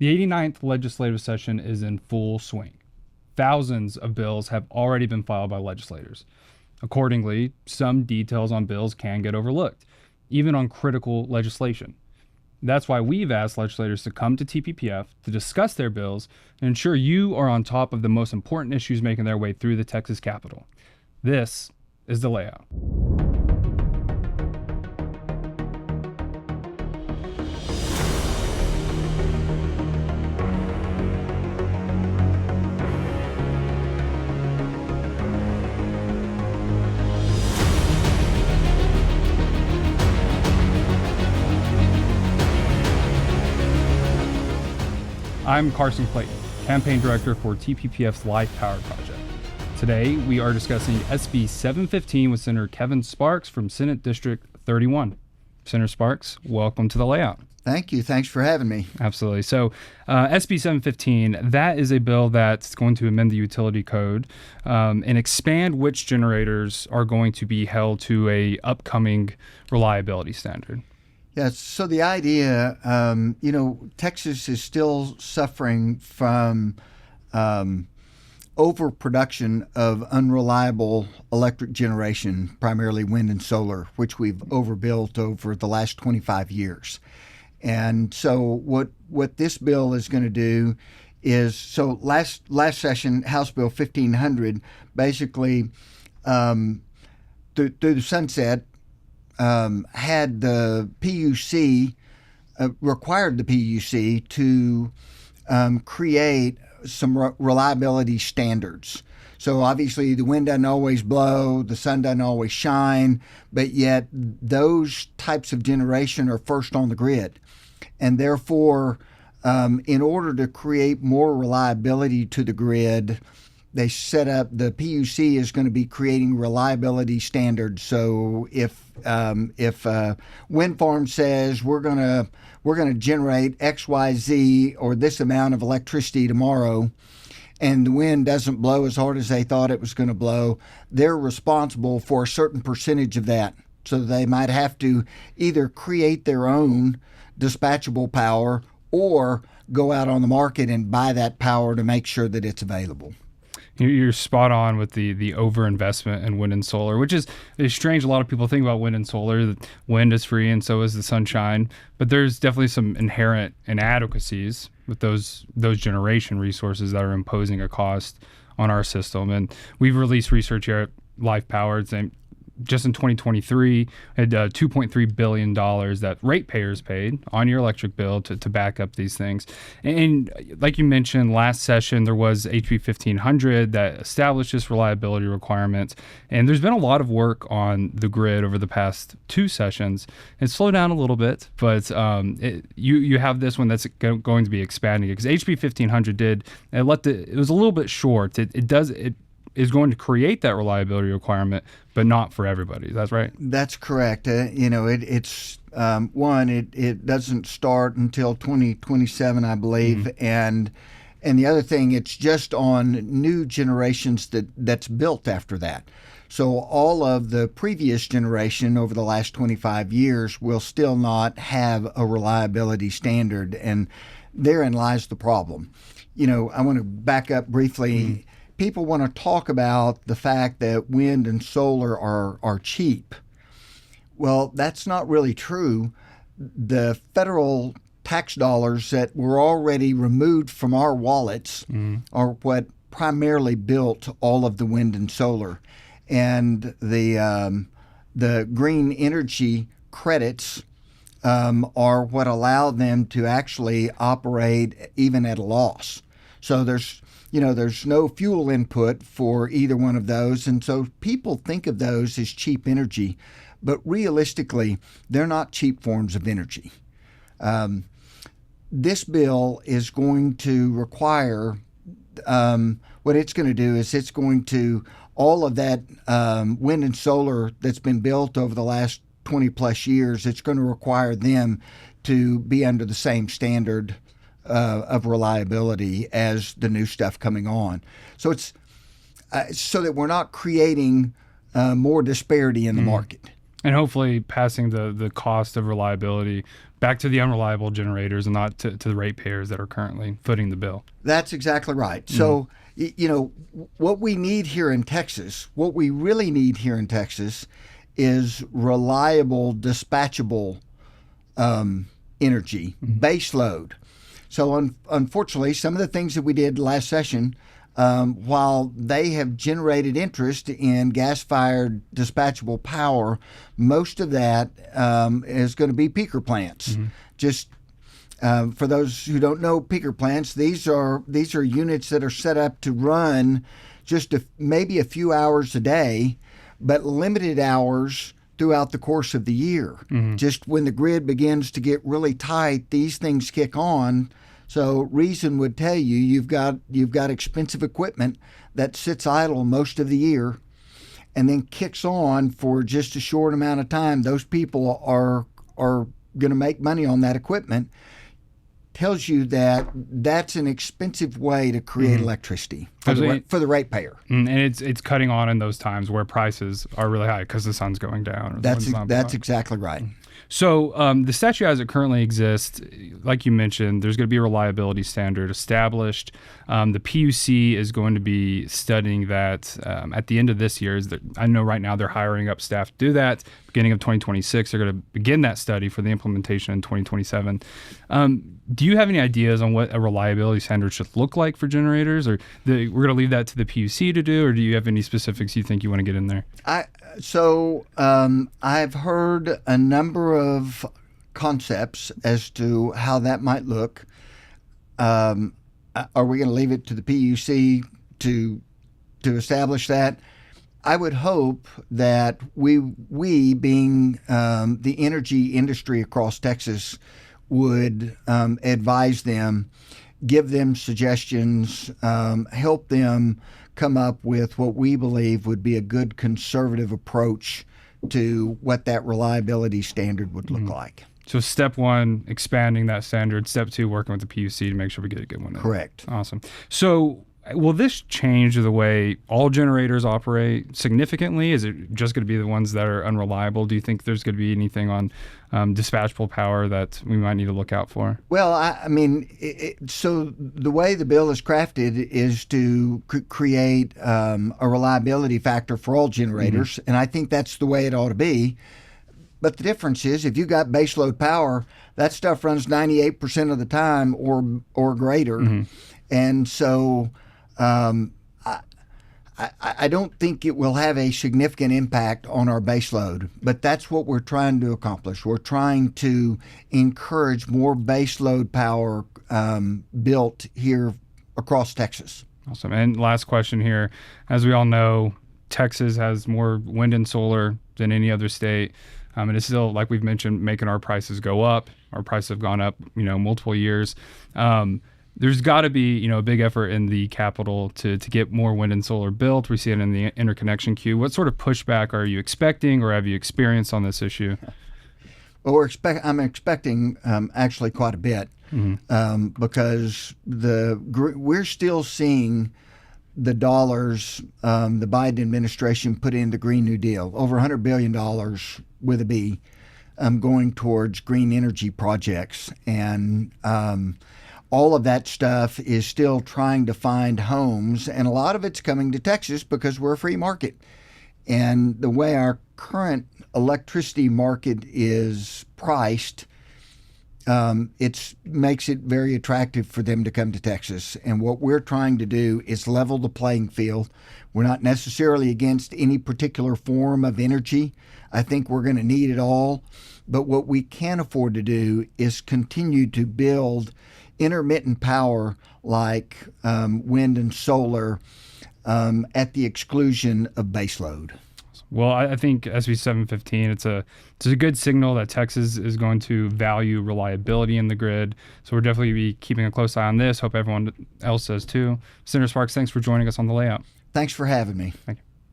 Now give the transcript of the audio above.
The 89th legislative session is in full swing. Thousands of bills have already been filed by legislators. Accordingly, some details on bills can get overlooked, even on critical legislation. That's why we've asked legislators to come to TPPF to discuss their bills and ensure you are on top of the most important issues making their way through the Texas Capitol. This is The Layout. I'm Carson Clayton, Campaign Director for TPPF's Life Power Project. Today, we are discussing SB 715 with Senator Kevin Sparks from Senate District 31. Senator Sparks, welcome to The Layout. Thank you. Thanks for having me. Absolutely. So SB 715, that is a bill that's going to amend the utility code and expand which generators are going to be held to a upcoming reliability standard. Yeah, so the idea, Texas is still suffering from overproduction of unreliable electric generation, primarily wind and solar, which we've overbuilt over the last 25 years. And so what this bill is going to do is, so last session, House Bill 1500, basically through the sunset, had the PUC, required the PUC to create some reliability standards. So obviously the wind doesn't always blow, the sun doesn't always shine, but yet those types of generation are first on the grid. And therefore, in order to create more reliability to the grid, they set up, the PUC is going to be creating reliability standards. So if a wind farm says we're going to generate X, Y, Z or this amount of electricity tomorrow, and the wind doesn't blow as hard as they thought it was going to blow, they're responsible for a certain percentage of that. So they might have to either create their own dispatchable power or go out on the market and buy that power to make sure that it's available. You're spot on with the overinvestment in wind and solar, which is strange. A lot of people think about wind and solar, that wind is free and so is the sunshine, but there's definitely some inherent inadequacies with those generation resources that are imposing a cost on our system. And we've released research here at Life Power saying just in 2023, had $2.3 billion that ratepayers paid on your electric bill to back up these things. And like you mentioned, last session, there was HB 1500 that established this reliability requirements. And there's been a lot of work on the grid over the past two sessions. It's slowed down a little bit, but you have this one that's going to be expanding it. Because HB 1500 it was a little bit short. It is going to create that reliability requirement, but not for everybody. That's right. That's correct. It doesn't start until 2027, I believe, mm-hmm. and the other thing, it's just on new generations that's built after that. So all of the previous generation over the last 25 years will still not have a reliability standard, and therein lies the problem. I want to back up briefly. Mm-hmm. People want to talk about the fact that wind and solar are cheap. Well, that's not really true. The federal tax dollars that were already removed from our wallets are what primarily built all of the wind and solar. And the green energy credits are what allow them to actually operate even at a loss. So there's no fuel input for either one of those. And so people think of those as cheap energy, but realistically, they're not cheap forms of energy. This bill is going to require, what it's going to do is it's going to, all of that wind and solar that's been built over the last 20 plus years, it's going to require them to be under the same standard of reliability as the new stuff coming on. So it's so that we're not creating more disparity in the market. And hopefully passing the cost of reliability back to the unreliable generators and not to the ratepayers that are currently footing the bill. That's exactly right. So, what we need here in Texas, what we really need here in Texas is reliable, dispatchable energy, base load. So, unfortunately, some of the things that we did last session, while they have generated interest in gas-fired dispatchable power, most of that is going to be peaker plants. Just for those who don't know peaker plants, these are units that are set up to run just maybe a few hours a day, but limited hours throughout the course of the year. Just when the grid begins to get really tight, these things kick on. So reason would tell you you've got expensive equipment that sits idle most of the year and then kicks on for just a short amount of time. Those people are going to make money on that equipment. Tells you that that's an expensive way to create electricity for the ratepayer. And it's cutting on in those times where prices are really high because the sun's going down. Or That's exactly right. So the statute as it currently exists, like you mentioned, there's going to be a reliability standard established. The PUC is going to be studying that at the end of this year. I know right now they're hiring up staff to do that. Beginning of 2026, they're going to begin that study for the implementation in 2027. Do you have any ideas on what a reliability standard should look like for generators, or we're going to leave that to the PUC to do, or do you have any specifics you think you want to get in there? I've heard a number of concepts as to how that might look. Are we going to leave it to the PUC to establish that? I would hope that we being the energy industry across Texas, would advise them, give them suggestions, help them come up with what we believe would be a good conservative approach to what that reliability standard would look like. So step one, expanding that standard. Step two, working with the PUC to make sure we get a good one. Correct. Awesome. So will this change the way all generators operate significantly? Is it just going to be the ones that are unreliable? Do you think there's going to be anything on dispatchable power that we might need to look out for? Well, so the way the bill is crafted is to create a reliability factor for all generators, and I think that's the way it ought to be. But the difference is, if you got baseload power, that stuff runs 98% of the time or greater, and so I don't think it will have a significant impact on our baseload, but that's what we're trying to accomplish. We're trying to encourage more baseload power built here across Texas. Awesome. And last question here. As we all know, Texas has more wind and solar than any other state. And it's still, like we've mentioned, making our prices go up. Our prices have gone up, multiple years. There's got to be, a big effort in the capital to get more wind and solar built. We see it in the interconnection queue. What sort of pushback are you expecting, or have you experienced on this issue? Well, I'm expecting actually quite a bit because we're still seeing the dollars the Biden administration put into Green New Deal, over $100 billion with a B, going towards green energy projects. And all of that stuff is still trying to find homes, and a lot of it's coming to Texas because we're a free market. And the way our current electricity market is priced, it makes it very attractive for them to come to Texas. And what we're trying to do is level the playing field. We're not necessarily against any particular form of energy. I think we're going to need it all. But what we can't afford to do is continue to build intermittent power like wind and solar at the exclusion of baseload. Well, I think SB 715, it's a good signal that Texas is going to value reliability in the grid. So we're definitely be keeping a close eye on this. Hope everyone else does too. Senator Sparks, thanks for joining us on The Layout. Thanks for having me. Thank you.